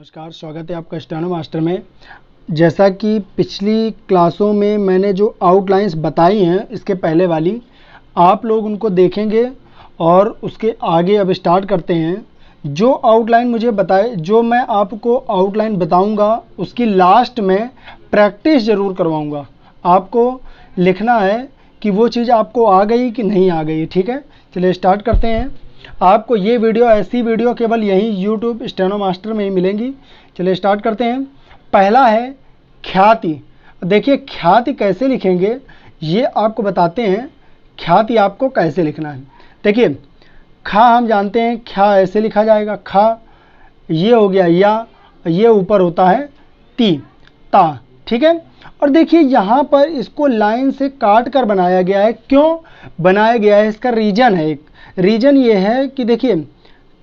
नमस्कार, स्वागत है आपका स्टेनो मास्टर में। जैसा कि पिछली क्लासों में मैंने जो आउटलाइंस बताई हैं, इसके पहले वाली आप लोग उनको देखेंगे और उसके आगे अब स्टार्ट करते हैं। जो आउटलाइन मुझे बताए, जो मैं आपको आउटलाइन बताऊंगा उसकी लास्ट में प्रैक्टिस ज़रूर करवाऊंगा। आपको लिखना है कि वो चीज़ आपको आ गई कि नहीं आ गई। ठीक है, चलिए स्टार्ट करते हैं। आपको ये वीडियो, ऐसी वीडियो केवल यहीं यूट्यूब स्टेनो मास्टर में ही मिलेंगी। चलिए स्टार्ट करते हैं। पहला है ख्याति। देखिए ख्याति कैसे लिखेंगे ये आपको बताते हैं। ख्याति आपको कैसे लिखना है। देखिए खा हम जानते हैं, ख्या ऐसे लिखा जाएगा, खा ये हो गया या, ये ऊपर होता है ती, ता। ठीक है, और देखिए यहाँ पर इसको लाइन से काट कर बनाया गया है। क्यों बनाया गया है, इसका रीज़न है। एक रीज़न ये है कि देखिए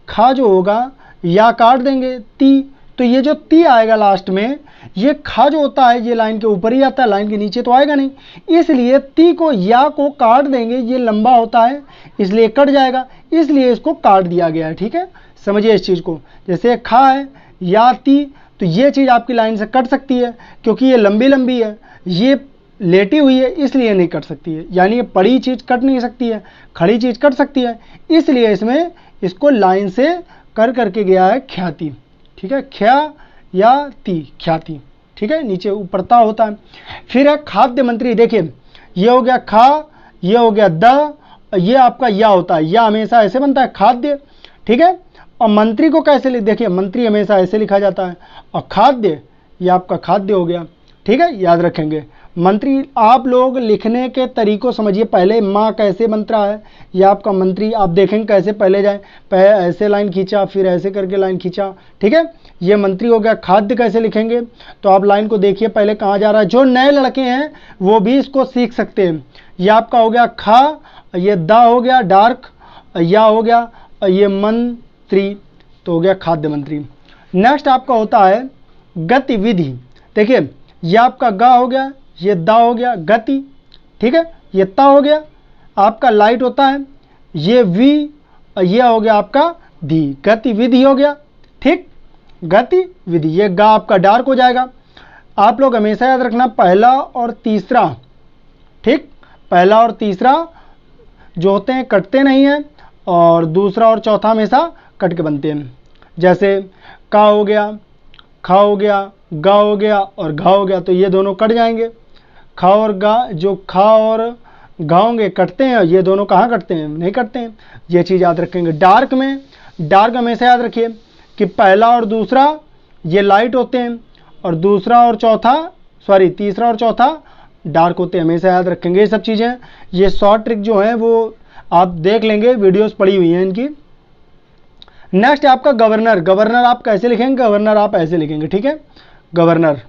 खा जो होगा या काट देंगे, ती, तो ये जो ती आएगा लास्ट में, ये खा जो होता है ये लाइन के ऊपर ही आता है, लाइन के नीचे तो आएगा नहीं। इसलिए ती को या को काट देंगे, ये लंबा होता है इसलिए कट जाएगा, इसलिए इसको काट दिया गया है। ठीक है, समझिए इस चीज़ को। जैसे खा है या ती, तो ये चीज़ आपकी लाइन से कट सकती है क्योंकि ये लंबी लंबी है, ये लेटी हुई है इसलिए नहीं कट सकती है। यानी ये पड़ी चीज़ कट नहीं सकती है, खड़ी चीज़ कट सकती है, इसलिए इसमें इसको लाइन से कर करके गया है ख्याति। ठीक है, ख्या या ती, ख्याति। ठीक है, नीचे ऊपर ता होता है। फिर है खाद्य मंत्री। देखिए ये हो गया खा, ये हो गया द, ये आपका या होता है, या हमेशा ऐसे बनता है खाद्य। ठीक है, और मंत्री को कैसे लिख, देखिए मंत्री हमेशा ऐसे लिखा जाता है, और खाद्य ये आपका खाद्य हो गया। ठीक है, याद रखेंगे मंत्री। आप लोग लिखने के तरीकों समझिए। पहले माँ कैसे बनता है, ये आपका मंत्री। आप देखेंगे कैसे पहले जाए, पहले ऐसे लाइन खींचा, फिर ऐसे करके लाइन खींचा। ठीक है, ये मंत्री हो गया। खाद्य कैसे लिखेंगे, तो आप लाइन को देखिए पहले कहाँ जा रहा है। जो नए लड़के हैं वो भी इसको सीख सकते हैं। ये आपका हो गया खा, ये दा हो गया डार्क, या हो गया, ये मंत्री, तो हो गया खाद्य मंत्री। नेक्स्ट आपका होता है गतिविधि। देखिए ये आपका गा हो गया, ये दा हो गया, गति। ठीक है, ये ता हो गया, आपका लाइट होता है, ये वी, ये हो गया आपका धी, गतिविधि हो गया। ठीक, गतिविधि। ये गा आपका डार्क हो जाएगा। आप लोग हमेशा याद रखना पहला और तीसरा। ठीक, पहला और तीसरा जो होते हैं कटते नहीं हैं, और दूसरा और चौथा हमेशा कट के बनते हैं। जैसे का हो गया, खा हो गया, गा हो गया और घा हो गया, तो ये दोनों कट जाएंगे। खा और गा, जो खा और घा होंगे कटते हैं, ये दोनों कहाँ कटते हैं, नहीं कटते हैं। ये चीज़ याद रखेंगे। डार्क में, डार्क हमेशा याद रखिए कि पहला और दूसरा ये लाइट होते हैं, और दूसरा और चौथा, सॉरी तीसरा और चौथा डार्क होते हैं। हमेशा याद रखेंगे ये सब चीज़ें। ये शॉर्ट ट्रिक जो है वो आप देख लेंगे, वीडियोस पड़ी हुई हैं इनकी। नेक्स्ट है आपका गवर्नर। गवर्नर आप कैसे लिखेंगे, गवर्नर आप ऐसे लिखेंगे। ठीक है, गवर्नर।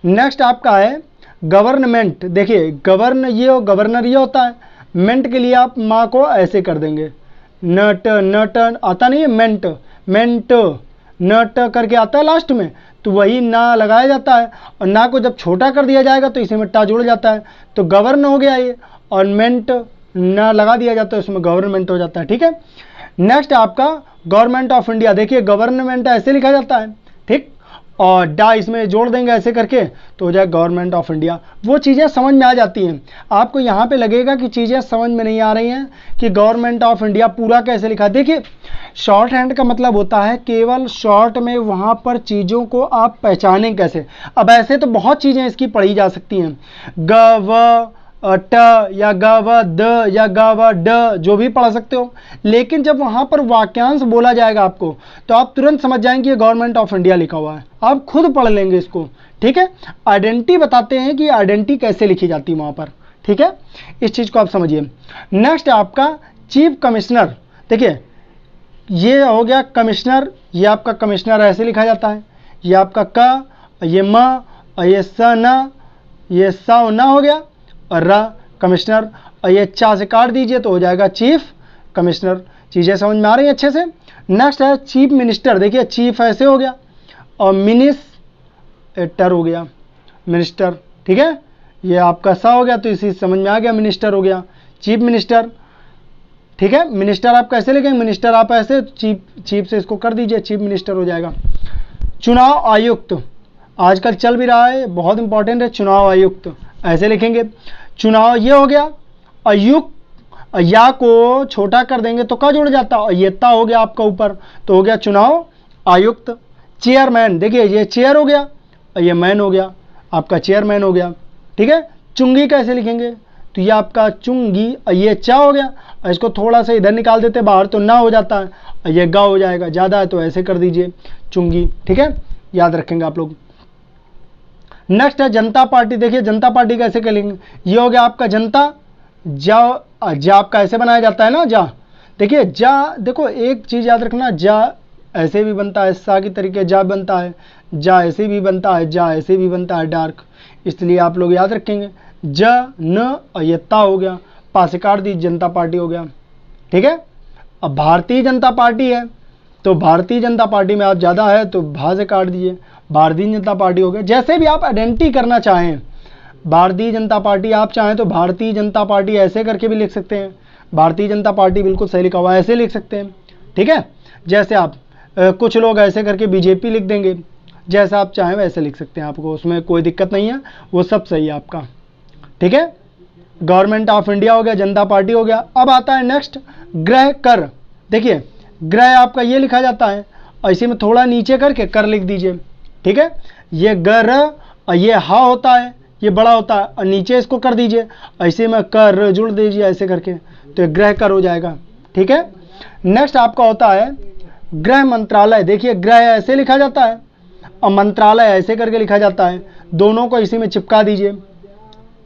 नेक्स्ट आपका है गवर्नमेंट। देखिए गवर्न ये हो, गवर्नर ये होता है, मेंट के लिए आप माँ को ऐसे कर देंगे, नट, नट आता नहीं है, मेंट, मेंट, नट करके आता है लास्ट में, तो वही ना लगाया जाता है, और ना को जब छोटा कर दिया जाएगा तो इसी में टा जुड़ जाता है, तो गवर्न हो गया ये, और मेंट ना लगा दिया जाता है, उसमें गवर्नमेंट हो जाता है। ठीक है, नेक्स्ट आपका गवर्नमेंट ऑफ इंडिया। देखिए गवर्नमेंट ऐसे लिखा जाता है, ठीक, और डा इसमें जोड़ देंगे ऐसे करके, तो हो जाए गवर्नमेंट ऑफ इंडिया। वो चीज़ें समझ में आ जाती हैं। आपको यहाँ पे लगेगा कि चीज़ें समझ में नहीं आ रही हैं कि गवर्नमेंट ऑफ इंडिया पूरा कैसे लिखा। देखिए शॉर्ट हैंड का मतलब होता है केवल शॉर्ट में वहाँ पर चीज़ों को आप पहचानें कैसे। अब ऐसे तो बहुत चीज़ें इसकी पढ़ी जा सकती हैं, ग व ट या ग व द या ग व ड, जो भी पढ़ सकते हो, लेकिन जब वहाँ पर वाक्यांश बोला जाएगा आपको, तो आप तुरंत समझ जाएंगे ये गवर्नमेंट ऑफ इंडिया लिखा हुआ है। आप खुद पढ़ लेंगे इसको। ठीक है, आइडेंटिटी बताते हैं कि आइडेंटिटी कैसे लिखी जाती है वहाँ पर। ठीक है, इस चीज़ को आप समझिए। नेक्स्ट आपका चीफ कमिश्नर। देखिए ये हो गया कमिश्नर, ये आपका कमिश्नर ऐसे लिखा जाता है, ये आपका क, ये म, और ये स न, ये सा न हो गया, और र कमिश्नर, और ये चा से काट दीजिए तो हो जाएगा चीफ कमिश्नर। चीज़ें समझ में आ रही हैं अच्छे से। नेक्स्ट है चीफ मिनिस्टर। देखिए चीफ ऐसे हो गया, और मिनिस्टर हो गया, मिनिस्टर। ठीक है, ये आपका सा हो गया, तो इसी समझ में आ गया, मिनिस्टर हो गया, चीफ मिनिस्टर। ठीक है, मिनिस्टर आप कैसे लिखेंगे, मिनिस्टर आप ऐसे, चीफ से इसको कर दीजिए, चीफ मिनिस्टर हो जाएगा। चुनाव आयुक्त आजकल चल भी रहा है, बहुत इंपॉर्टेंट है। चुनाव आयुक्त ऐसे लिखेंगे। चुनाव ये हो गया। आयुक्त या को छोटा कर देंगे तो क्या जुड़ जाता है, ये ता हो गया आपका ऊपर, तो हो गया चुनाव आयुक्त। चेयरमैन, देखिए ये चेयर हो गया और ये मैन हो गया, आपका चेयरमैन हो गया। ठीक है। चुंगी कैसे लिखेंगे, तो ये आपका चुंगी और ये चा हो गया, और इसको थोड़ा सा इधर निकाल देते बाहर तो ना हो जाता है, और ये गा हो जाएगा, ज़्यादा है तो ऐसे कर दीजिए चुंगी। ठीक है, याद रखेंगे आप लोग। नेक्स्ट है जनता पार्टी। देखिए जनता पार्टी कैसे करेंगे, ये हो गया आपका जनता। जा आपका ऐसे बनाया जाता है ना, जा। देखिए जा, देखो एक चीज़ याद रखना, जा ऐसे भी बनता है, सा की तरीके जा बनता है, जा ऐसे भी बनता है, जा ऐसे भी बनता है डार्क, इसलिए आप लोग याद रखेंगे। ज न और ये ता हो गया, पा से काट दी, जनता पार्टी हो गया। ठीक है। अब भारतीय जनता पार्टी है तो भारतीय जनता पार्टी में आप ज़्यादा है तो भा से काट दीजिए, भारतीय जनता पार्टी हो गया। जैसे भी आप आइडेंटिटी करना चाहें, भारतीय जनता पार्टी आप चाहें तो भारतीय जनता पार्टी ऐसे करके भी लिख सकते हैं, भारतीय जनता पार्टी बिल्कुल सही लिखा हुआ है, ऐसे लिख सकते हैं। ठीक है। जैसे आप कुछ लोग ऐसे करके बीजेपी लिख देंगे, जैसा आप चाहें वैसे लिख सकते हैं, आपको उसमें कोई दिक्कत नहीं है, वो सब सही है आपका। ठीक है। गवर्नमेंट ऑफ इंडिया हो गया, जनता पार्टी हो गया। अब आता है नेक्स्ट गृह कर। देखिए गृह आपका ये लिखा जाता है और इसी में थोड़ा नीचे करके कर लिख दीजिए। ठीक है। ये गर और ये हा होता है, ये बड़ा होता है, और नीचे इसको कर दीजिए, ऐसे में कर जुड़ दीजिए ऐसे करके, तो गृह कर हो जाएगा। ठीक है। नेक्स्ट आपका होता है गृह मंत्रालय। देखिए गृह ऐसे लिखा जाता है और मंत्रालय ऐसे करके लिखा जाता है, दोनों को इसी में चिपका दीजिए।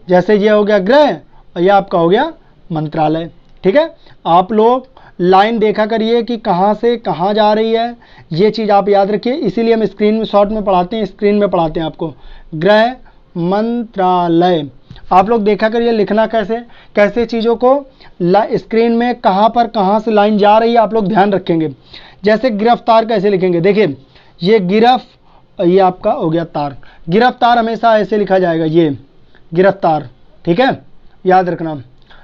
जैसे ये हो गया गृह और ये आपका हो गया मंत्रालय। ठीक है। आप लोग लाइन देखा करिए कि कहाँ से कहाँ जा रही है, ये चीज़ आप याद रखिए, इसीलिए हम स्क्रीन में शॉर्ट में पढ़ाते हैं, स्क्रीन में पढ़ाते हैं आपको। गृह मंत्रालय आप लोग देखा करिए लिखना कैसे कैसे चीज़ों को, स्क्रीन में कहाँ पर कहाँ से लाइन जा रही है आप लोग ध्यान रखेंगे। जैसे गिरफ्तार कैसे लिखेंगे, देखिए ये ये आपका हो गया तार, गिरफ्तार हमेशा ऐसे लिखा जाएगा, ये गिरफ्तार। ठीक है, याद रखना।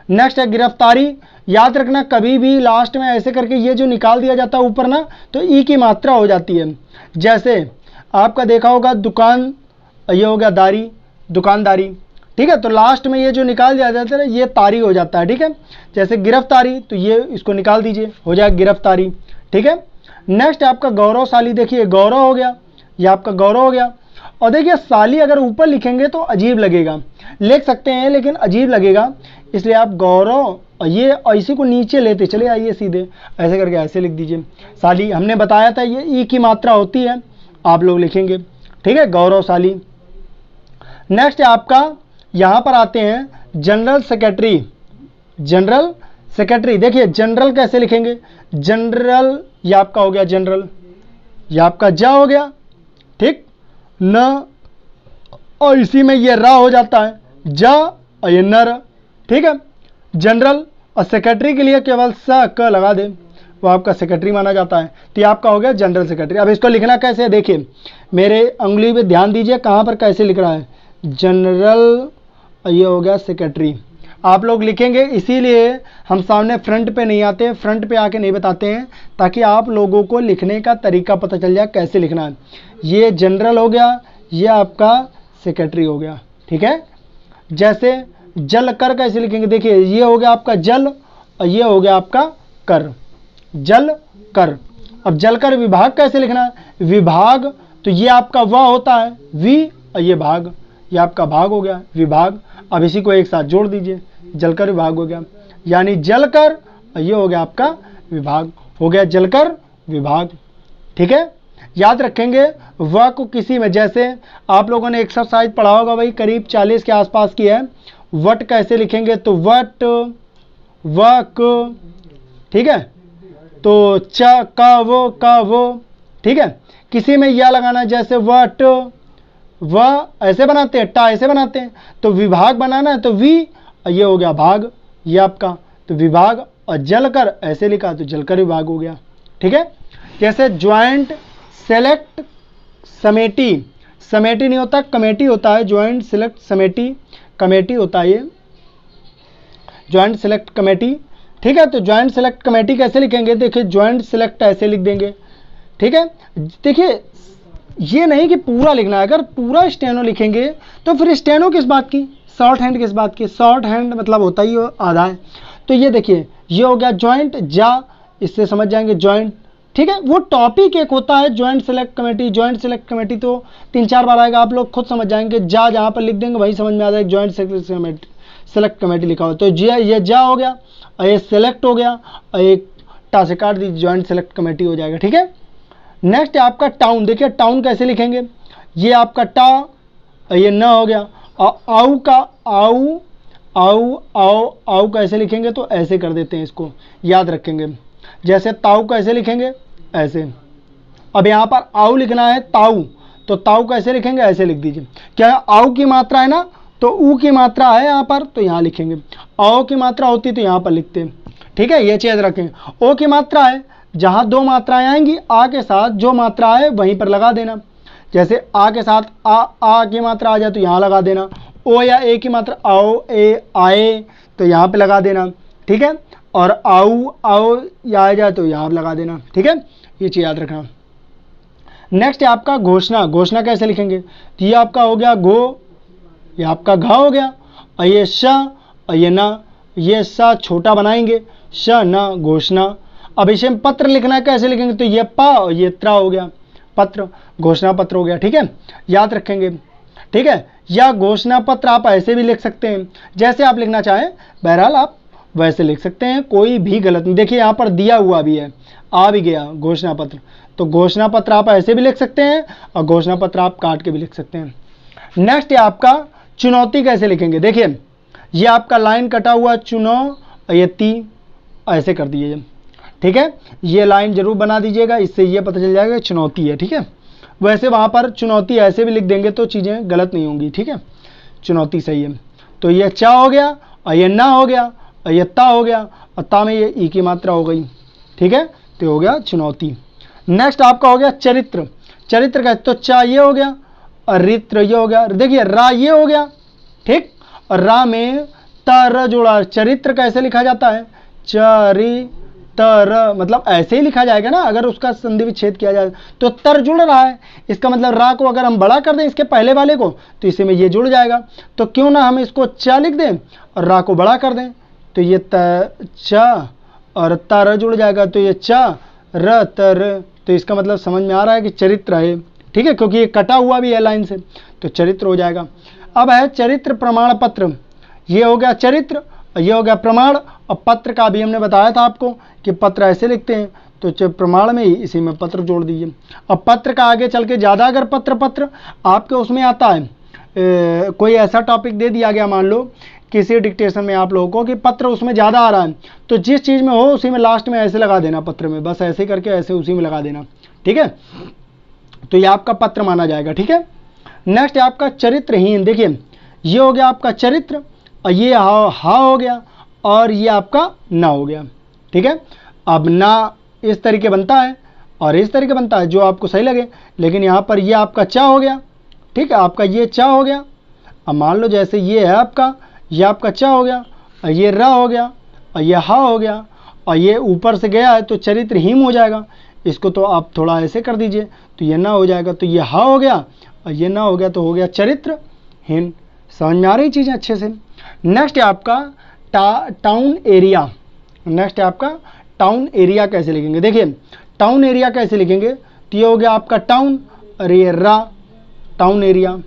नेक्स्ट है गिरफ्तारी। याद रखना कभी भी लास्ट में ऐसे करके ये जो निकाल दिया जाता है ऊपर ना, तो ई की मात्रा हो जाती है। जैसे आपका देखा होगा दुकान, ये हो गया दारी, दुकानदारी। ठीक है, तो लास्ट में ये जो निकाल दिया जाता है ये तारी हो जाता है। ठीक है, जैसे गिरफ्तारी तो ये इसको निकाल दीजिए, हो जाएगा गिरफ्तारी। ठीक है। नेक्स्ट आपका गौरवशाली। देखिए गौरव हो गया, ये आपका गौरव हो गया। और देखिए साली अगर ऊपर लिखेंगे तो अजीब लगेगा, लिख सकते हैं लेकिन अजीब लगेगा, इसलिए आप गौरव और ये और इसी को नीचे लेते चले आइए सीधे, ऐसे करके ऐसे लिख दीजिए। साली हमने बताया था ये ई की मात्रा होती है, आप लोग लिखेंगे। ठीक है, गौरवशाली। नेक्स्ट है आपका, यहाँ पर आते हैं जनरल सेक्रेटरी। जनरल सेक्रेटरी, देखिए जनरल कैसे लिखेंगे, जनरल ये आपका हो गया जनरल, ये आपका जा हो गया। ठीक, न और इसी में ये रा हो जाता है, जा और ये नर। ठीक है, जनरल। और सेक्रेटरी के लिए केवल स क लगा दे, वो आपका सेक्रेटरी माना जाता है, तो ये आपका हो गया जनरल सेक्रेटरी। अब इसको लिखना कैसे है, देखिए मेरे उंगली पे ध्यान दीजिए कहाँ पर कैसे लिख रहा है, जनरल, ये हो गया सेक्रेटरी। आप लोग लिखेंगे, इसीलिए हम सामने फ्रंट पे नहीं आते, फ्रंट पे आके नहीं बताते हैं, ताकि आप लोगों को लिखने का तरीका पता चल जाए कैसे लिखना है। ये जनरल हो गया, ये आपका सेक्रेटरी हो गया। ठीक है। जैसे जल कर कैसे लिखेंगे, देखिए ये हो गया आपका जल और ये हो गया आपका कर, जल कर। अब जल कर विभाग कैसे लिखना है, विभाग तो ये आपका व होता है, वी और ये भाग, ये आपका भाग हो गया विभाग। अब इसी को एक साथ जोड़ दीजिए, जलकर विभाग हो गया, यानी जलकर और ये हो गया आपका विभाग, हो गया जलकर विभाग। ठीक है, याद रखेंगे व को किसी में, जैसे आप लोगों ने एक्सरसाइज पढ़ा होगा भाई करीब 40 के आसपास की है, वट कैसे लिखेंगे, तो वट, वक। ठीक है, तो च का वो। ठीक है, किसी में या लगाना, जैसे वट, व ऐसे बनाते हैं, टा ऐसे बनाते हैं, तो विभाग बनाना है तो वी, ये हो गया भाग, ये आपका, तो विभाग। और जलकर ऐसे लिखा तो जलकर विभाग हो गया। ठीक है, जैसे ज्वाइंट सेलेक्ट समेटी, समेटी नहीं होता कमेटी होता है, ज्वाइंट सेलेक्ट समेटी, कमेटी होता है ये, ज्वाइंट सेलेक्ट कमेटी। ठीक है, तो ज्वाइंट सेलेक्ट कमेटी कैसे लिखेंगे, देखिए ज्वाइंट सेलेक्ट ऐसे लिख देंगे। ठीक है, देखिए ये नहीं कि पूरा लिखना है, अगर पूरा स्टेनो लिखेंगे तो फिर स्टेनो किस बात की, शॉर्ट हैंड किस बात की, शॉर्ट हैंड मतलब होता ही आधा है। तो ये देखिए ये हो गया जॉइंट जा, इससे समझ जाएंगे जॉइंट, ठीक है। वो टॉपिक एक होता है joint select committee, joint select committee तो 3-4 बार आएगा, आप लोग खुद समझ जाएंगे, जा जहाँ पर लिख देंगे वही समझ में आ जाएगा जॉइंट सेलेक्ट कमेटी लिखा हो। तो ये जा हो गया और ये सेलेक्ट हो गया और एक टा से काट दी, जॉइंट सेलेक्ट कमेटी हो जाएगा, ठीक है। नेक्स्ट है आपका टाउन, देखिए टाउन कैसे लिखेंगे, ये आपका टा और ये न हो गया, और आऊ का आऊ आऊ आऊ आऊ कैसे लिखेंगे, तो ऐसे कर देते हैं, इसको याद रखेंगे। जैसे ताऊ कैसे लिखेंगे, ऐसे। अब यहाँ पर आऊ लिखना है ताऊ, तो ताऊ कैसे लिखेंगे, ऐसे लिख दीजिए। क्या आऊ की मात्रा है ना, तो ऊ की मात्रा है यहाँ पर, तो यहाँ लिखेंगे। आओ की मात्रा होती तो यहाँ पर लिखते हैं, ठीक है, ये चीज रखेंगे। ओ की मात्रा है, जहाँ 2 मात्राएं आएंगी आ के साथ जो मात्रा है वहीं पर लगा देना। जैसे आ के साथ आ की मात्रा आ जाए तो यहाँ लगा देना। ओ या ए की मात्रा आओ ए आए तो यहाँ पे लगा देना, ठीक है। और आऊ आओ या आ जाए तो यहाँ लगा देना, ठीक है, ये चीज़ याद रखना। नेक्स्ट है आपका घोषणा, घोषणा कैसे लिखेंगे, तो ये आपका हो गया घो, ये आपका घा हो गया, और ये श और ये ना, ये सा छोटा बनाएंगे, श न घोषणा। अब इसे पत्र लिखना है, कैसे लिखेंगे, तो ये पा और ये त्रा हो गया, पत्र, घोषणा पत्र हो गया, ठीक है, याद रखेंगे, ठीक है। या घोषणा पत्र आप ऐसे भी लिख सकते हैं, जैसे आप लिखना चाहें, बहरहाल आप वैसे लिख सकते हैं, कोई भी गलत नहीं। देखिए यहाँ पर दिया हुआ भी है, आ भी गया घोषणा पत्र, तो घोषणा पत्र आप ऐसे भी लिख सकते हैं और घोषणा पत्र आप काट के भी लिख सकते हैं। नेक्स्ट है आपका चुनौती, कैसे लिखेंगे, देखिए ये आपका लाइन कटा हुआ चुनौ और ये ती ऐसे कर दीजिए, ठीक है, ये लाइन जरूर बना दीजिएगा, इससे ये पता चल जाएगा चुनौती है, ठीक है। वैसे वहाँ पर चुनौती ऐसे भी लिख देंगे तो चीज़ें गलत नहीं होंगी, ठीक है, चुनौती सही है। तो ये चा हो गया और ये ना हो गया और ये ता हो गया और ता में ये ई की मात्रा हो गई, ठीक है, तो हो गया चुनौती। नेक्स्ट आपका हो गया चरित्र, चरित्र का तो चा ये हो गया और रित्र ये हो गया, देखिए रा ये हो गया, ठीक, और रा में तर जोड़ा, चरित्र कैसे लिखा जाता है, चरित्र, मतलब ऐसे ही लिखा जाएगा ना, अगर उसका संधि विच्छेद किया जाए तो तर जुड़ रहा है, इसका मतलब रा को अगर हम बड़ा कर दें इसके पहले वाले को तो इसी में ये जुड़ जाएगा, तो क्यों ना हम इसको चा लिख दें और रा को बड़ा कर दें, तो ये चा और तर जुड़ जाएगा, तो ये चा र तर, तो इसका मतलब समझ में आ रहा है कि चरित्र है, ठीक है, क्योंकि ये कटा हुआ भी है लाइन से, तो चरित्र हो जाएगा। अब है चरित्र प्रमाण पत्र, ये हो गया चरित्र, ये हो गया प्रमाण, और पत्र का भी हमने बताया था आपको कि पत्र ऐसे लिखते हैं, तो प्रमाण में ही इसी में पत्र जोड़ दीजिए। अब पत्र का आगे चल के ज़्यादा अगर पत्र आपके उसमें आता है, कोई ऐसा टॉपिक दे दिया गया, मान लो किसी डिक्टेशन में आप लोगों को कि पत्र उसमें ज़्यादा आ रहा है, तो जिस चीज़ में हो उसी में लास्ट में ऐसे लगा देना, पत्र में बस ऐसे करके ऐसे उसी में लगा देना, ठीक है, तो ये आपका पत्र माना जाएगा, ठीक है। नेक्स्ट है आपका चरित्रहीन, देखिए ये हो गया आपका चरित्र और ये हा हो गया और ये आपका ना हो गया, ठीक है। अब ना इस तरीके बनता है और इस तरीके बनता है, जो आपको सही लगे, लेकिन यहाँ पर ये आपका चा हो गया, ठीक है, आपका ये चा हो गया। अब मान लो जैसे ये है आपका, ये आपका चा हो गया और ये रा हो गया और ये हा हो गया और ये ऊपर से गया है तो चरित्रहीन हो जाएगा, इसको तो आप थोड़ा ऐसे कर दीजिए तो ये ना हो जाएगा, तो ये हा हो गया और ये ना हो गया, तो हो गया चरित्रहीन। समझ में आ रही चीज़ें अच्छे से। नेक्स्ट है आपका टाउन एरिया, नेक्स्ट है आपका टाउन एरिया कैसे लिखेंगे, देखिए टाउन एरिया कैसे लिखेंगे, तो ये हो गया आपका टाउन और ये रा, टाउन एरिया,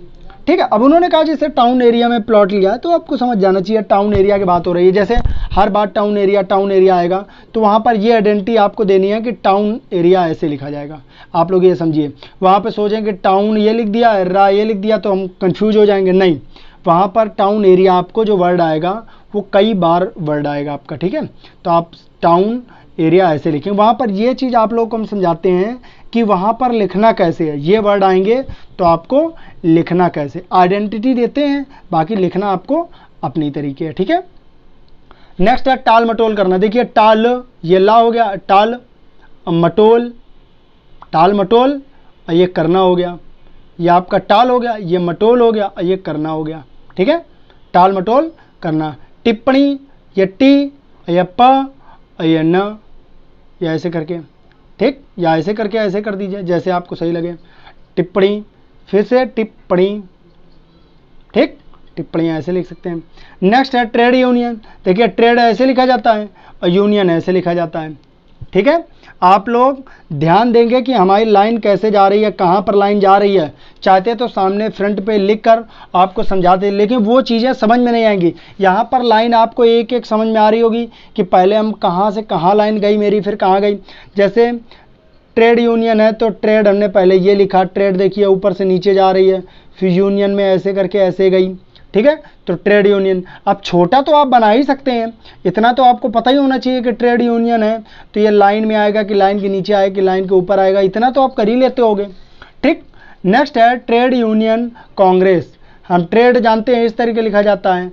ठीक है। अब उन्होंने कहा जैसे टाउन एरिया में प्लॉट लिया तो आपको समझ जाना चाहिए टाउन एरिया की बात हो रही है, जैसे हर बार टाउन एरिया आएगा तो वहाँ पर ये आइडेंटिटी आपको देनी है कि टाउन एरिया ऐसे लिखा जाएगा। आप लोग ये समझिए, वहाँ पे सोचेंगे टाउन ये लिख दिया, रा ये लिख दिया, तो हम कंफ्यूज हो जाएंगे, नहीं, वहाँ पर टाउन एरिया आपको जो वर्ड आएगा वो कई बार वर्ड आएगा आपका, ठीक है, तो आप टाउन एरिया ऐसे लिखेंगे। वहाँ पर ये चीज़ आप लोगों को हम समझाते हैं कि वहाँ पर लिखना कैसे है, ये वर्ड आएंगे तो आपको लिखना कैसे, आइडेंटिटी देते हैं, बाकी लिखना आपको अपनी तरीके है, ठीक है। नेक्स्ट है टाल मटोल करना, देखिए टाल ये ला हो गया, टाल मटोल, टाल मटोल और ये करना हो गया, ये आपका टाल हो गया, ये मटोल हो गया और ये करना हो गया, ठीक है, टाल मटोल करना। टिप्पणी ये टी, ये प और ये न, या ऐसे करके, ठीक, या ऐसे करके ऐसे कर दीजिए जैसे आपको सही लगे। टिप्पणी, फिर से टिप्पणी, ठीक, टिप्पणियाँ ऐसे लिख सकते हैं। नेक्स्ट है ट्रेड यूनियन। देखिए ट्रेड ऐसे लिखा जाता है और यूनियन ऐसे लिखा जाता है, ठीक है। आप लोग ध्यान देंगे कि हमारी लाइन कैसे जा रही है, कहाँ पर लाइन जा रही है। चाहते तो सामने फ्रंट पे लिख कर आपको समझाते, लेकिन वो चीज़ें समझ में नहीं आएंगी। यहाँ पर लाइन आपको एक एक समझ में आ रही होगी कि पहले हम कहाँ से कहाँ लाइन गई मेरी, फिर कहाँ गई। जैसे ट्रेड यूनियन है तो ट्रेड हमने पहले ये लिखा, ट्रेड देखिए ऊपर से नीचे जा रही है, फिर यूनियन में ऐसे करके ऐसे गई, ठीक है। तो ट्रेड यूनियन, अब छोटा तो आप बना ही सकते हैं, इतना तो आपको पता ही होना चाहिए कि ट्रेड यूनियन है तो ये लाइन में आएगा कि लाइन के नीचे आएगा कि लाइन के ऊपर आएगा, इतना तो आप कर ही लेते होगे, ठीक। नेक्स्ट है ट्रेड यूनियन कांग्रेस। हम ट्रेड जानते हैं इस तरीके लिखा जाता है,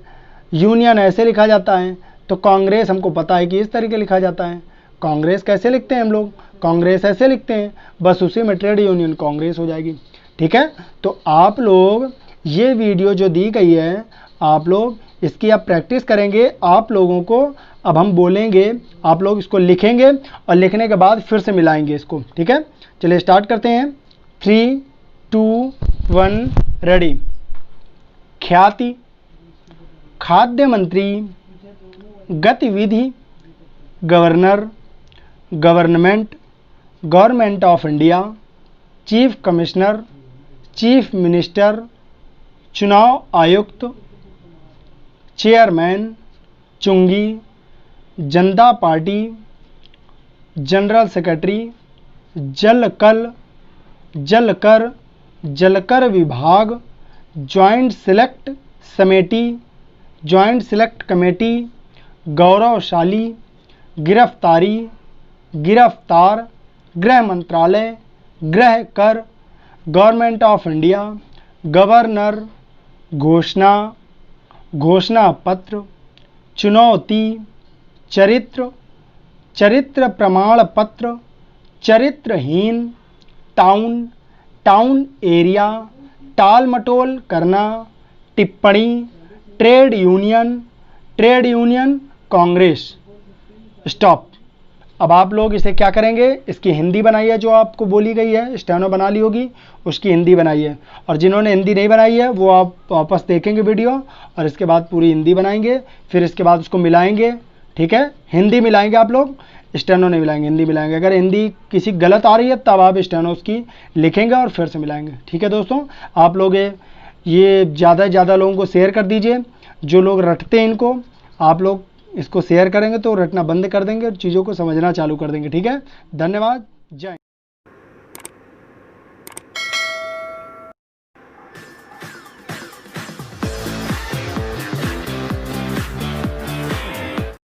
यूनियन ऐसे लिखा जाता है, तो कांग्रेस हमको पता है कि इस तरीके लिखा जाता है। कांग्रेस कैसे लिखते हैं हम लोग, कांग्रेस ऐसे लिखते हैं, बस उसी में ट्रेड यूनियन कांग्रेस हो जाएगी, ठीक है। तो आप लोग ये वीडियो जो दी गई है, आप लोग इसकी आप प्रैक्टिस करेंगे। आप लोगों को अब हम बोलेंगे, आप लोग इसको लिखेंगे और लिखने के बाद फिर से मिलाएंगे इसको, ठीक है। चलिए स्टार्ट करते हैं। 3, 2, 1 रेडी। ख्याति, खाद्य मंत्री, गतिविधि, governor, government, government of India, chief commissioner, chief minister, चुनाव आयुक्त, चेयरमैन, चुंगी, जनता पार्टी, जनरल सेक्रेटरी, जलकर, जलकर विभाग, जॉइंट सिलेक्ट समिति, जॉइंट सिलेक्ट कमेटी, गौरवशाली, गिरफ्तारी, गिरफ्तार, गृह मंत्रालय, गृह कर, गवर्नमेंट ऑफ इंडिया, गवर्नर, घोषणा, घोषणा पत्र, चुनौती, चरित्र, चरित्र प्रमाण पत्र, चरित्रहीन, टाउन, टाउन एरिया, टाल मटोल करना, टिप्पणी, trade union, trade union Congress. Stop. अब आप लोग इसे क्या करेंगे, इसकी हिंदी बनाइए, जो आपको बोली गई है स्टेनो बना ली होगी, उसकी हिंदी बनाइए। और जिन्होंने हिंदी नहीं बनाई है वो आप वापस देखेंगे वीडियो और इसके बाद पूरी हिंदी बनाएंगे, फिर इसके बाद उसको मिलाएंगे, ठीक है। हिंदी मिलाएंगे आप लोग, स्टेनो नहीं मिलाएंगे, हिंदी मिलाएंगे। अगर हिंदी किसी गलत आ रही है तब आप स्टेनो उसकी लिखेंगे और फिर से मिलाएंगे, ठीक है दोस्तों। आप लोग ये ज़्यादा से ज़्यादा लोगों को शेयर कर दीजिए, जो लोग रटते हैं इनको, आप लोग इसको शेयर करेंगे तो रटना बंद कर देंगे और चीज़ों को समझना चालू कर देंगे, ठीक है। धन्यवाद, जय।